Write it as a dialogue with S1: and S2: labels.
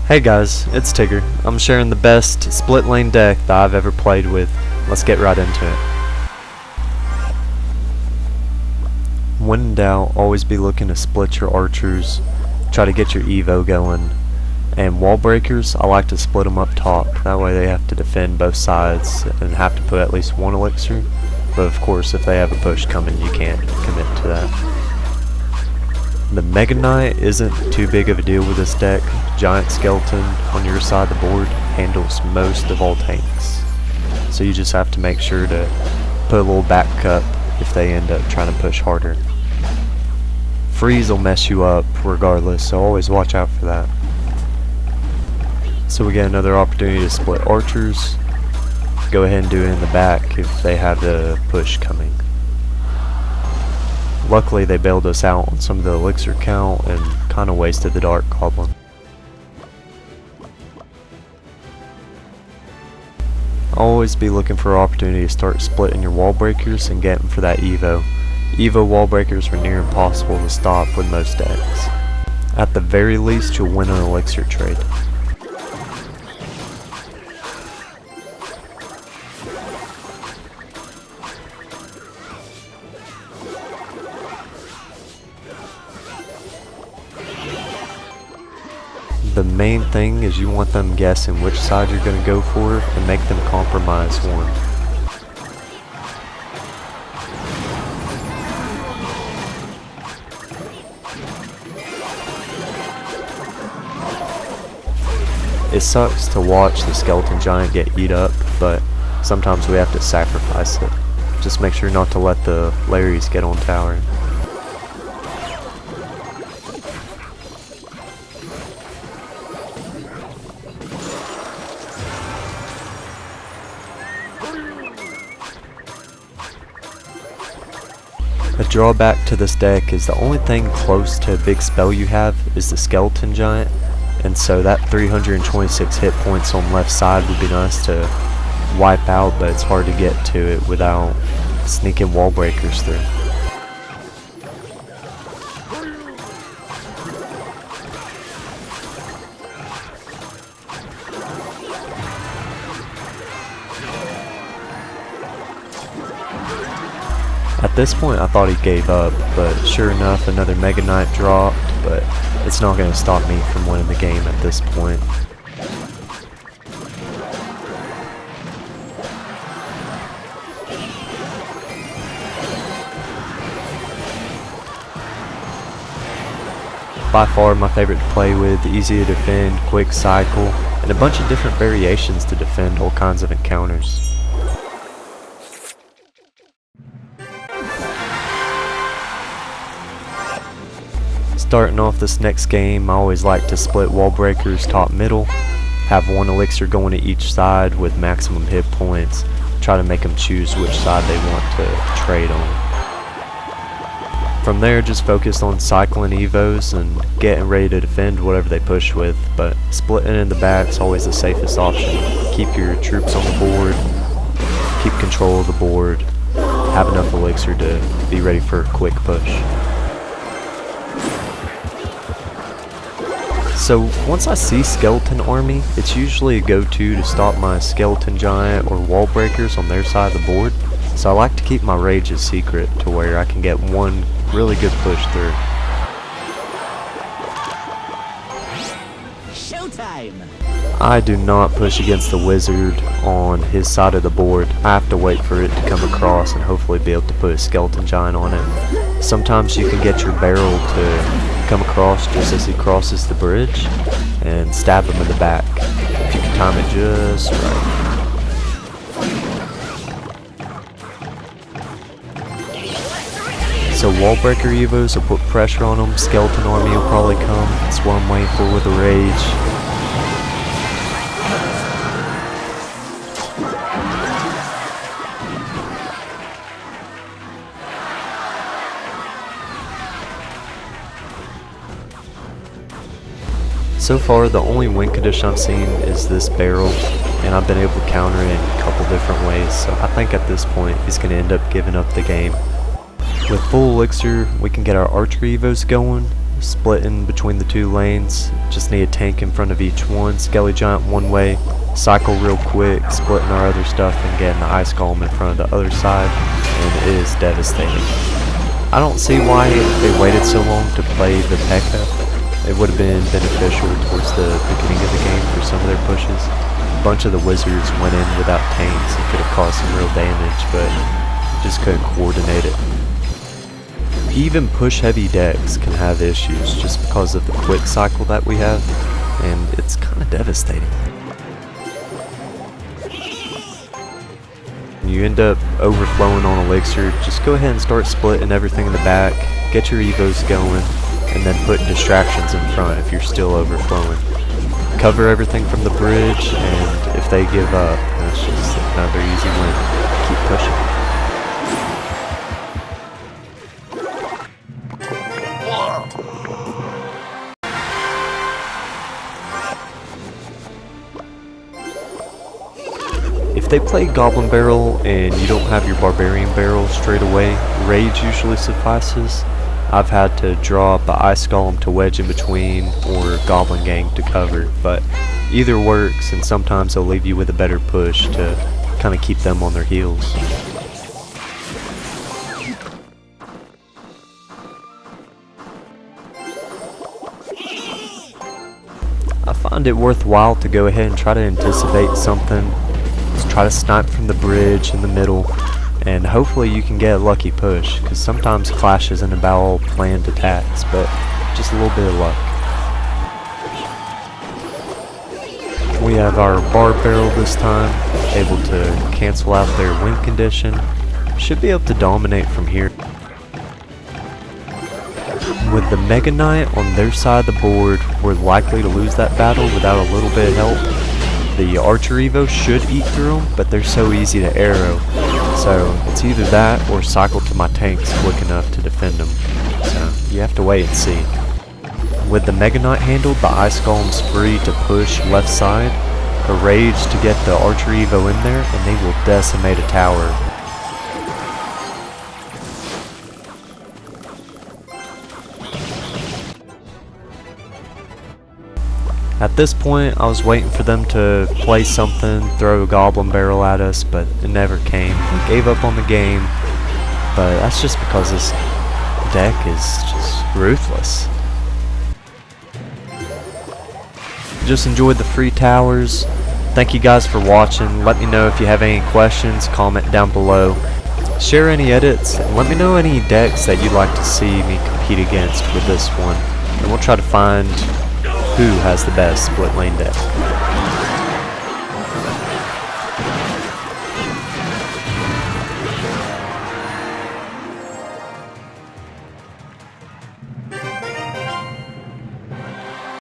S1: Hey guys, it's Tigger. I'm sharing the best split lane deck that I've ever played with. Let's get right into it. When in doubt, always be looking to split your archers, try to get your Evo going, and wall breakers, I like to split them up top. That way they have to defend both sides and have to put at least one elixir, but of course if they have a push coming you can't commit to that. The Mega Knight isn't too big of a deal with this deck. Giant Skeleton on your side of the board handles most of all tanks. So you just have to make sure to put a little back cut if they end up trying to push harder. Freeze will mess you up regardless, so always watch out for that. So we get another opportunity to split archers. Go ahead and do it in the back if they have the push coming. Luckily they bailed us out on some of the elixir count and kinda wasted the dark goblin. Always be looking for an opportunity to start splitting your wall breakers and getting for that Evo. Evo wall breakers are near impossible to stop with most decks. At the very least you'll win an elixir trade. The main thing is you want them guessing which side you're going to go for and make them compromise one. It sucks to watch the skeleton giant get eat up, but sometimes we have to sacrifice it. Just make sure not to let the Larrys get on tower. A drawback to this deck is the only thing close to a big spell you have is the skeleton giant, and so that 326 hit points on left side would be nice to wipe out, but it's hard to get to it without sneaking wall breakers through. At this point I thought he gave up, but sure enough another Mega Knight dropped, but it's not going to stop me from winning the game at this point. By far my favorite to play with, easy to defend, quick cycle, and a bunch of different variations to defend all kinds of encounters. Starting off this next game, I always like to split wall breakers top middle, have one elixir going to each side with maximum hit points, try to make them choose which side they want to trade on. From there just focus on cycling evos and getting ready to defend whatever they push with, but splitting in the back is always the safest option. Keep your troops on the board, keep control of the board, have enough elixir to be ready for a quick push. So once I see skeleton army, it's usually a go-to to stop my skeleton giant or wall breakers on their side of the board. So I like to keep my rages secret to where I can get one really good push through.
S2: Showtime!
S1: I do not push against the wizard on his side of the board. I have to wait for it to come across and hopefully be able to put a skeleton giant on it. Sometimes you can get your barrel to come across just as he crosses the bridge and stab him in the back if you can time it just right. So wall breaker evos will put pressure on them, skeleton army will probably come, that's what I'm waiting for with a rage. So far the only win condition I've seen is this barrel, and I've been able to counter it in a couple different ways, so I think at this point he's going to end up giving up the game. With full elixir we can get our archer evos going, splitting between the two lanes. Just need a tank in front of each one. Skelly giant one way, cycle real quick, splitting our other stuff and getting the ice golem in front of the other side, and it is devastating. I don't see why they waited so long to play the P.E.K.K.A. It would have been beneficial towards the beginning of the game for some of their pushes. A bunch of the wizards went in without tanks and could have caused some real damage, but just couldn't coordinate it. Even push heavy decks can have issues just because of the quick cycle that we have, and it's kind of devastating. You end up overflowing on elixir, just go ahead and start splitting everything in the back, get your evos going, and then put distractions in front if you're still overflowing. Cover everything from the bridge, and if they give up, that's just another easy win. Keep pushing. If they play Goblin Barrel and you don't have your Barbarian Barrel straight away, Rage usually suffices. I've had to draw up an Ice Golem to wedge in between or Goblin Gang to cover, but either works, and sometimes they'll leave you with a better push to kind of keep them on their heels. I find it worthwhile to go ahead and try to anticipate something. Try to snipe from the bridge in the middle, and hopefully you can get a lucky push, because sometimes Clash isn't about all planned attacks, but just a little bit of luck. We have our Barb Barrel this time, able to cancel out their win condition. Should be able to dominate from here. With the Mega Knight on their side of the board, we're likely to lose that battle without a little bit of help. The Archer Evo should eat through them, but they're so easy to arrow. So it's either that or cycle to my tanks quick enough to defend them. So you have to wait and see. With the Mega Knight handled, the Ice Golem's free to push left side, a Rage to get the Archer Evo in there, and they will decimate a tower. At this point, I was waiting for them to play something, throw a Goblin Barrel at us, but it never came. They gave up on the game, but that's just because this deck is just ruthless. Just enjoyed the free towers. Thank you guys for watching. Let me know if you have any questions, comment down below. Share any edits, and let me know any decks that you'd like to see me compete against with this one, and we'll try to find who has the best split lane deck.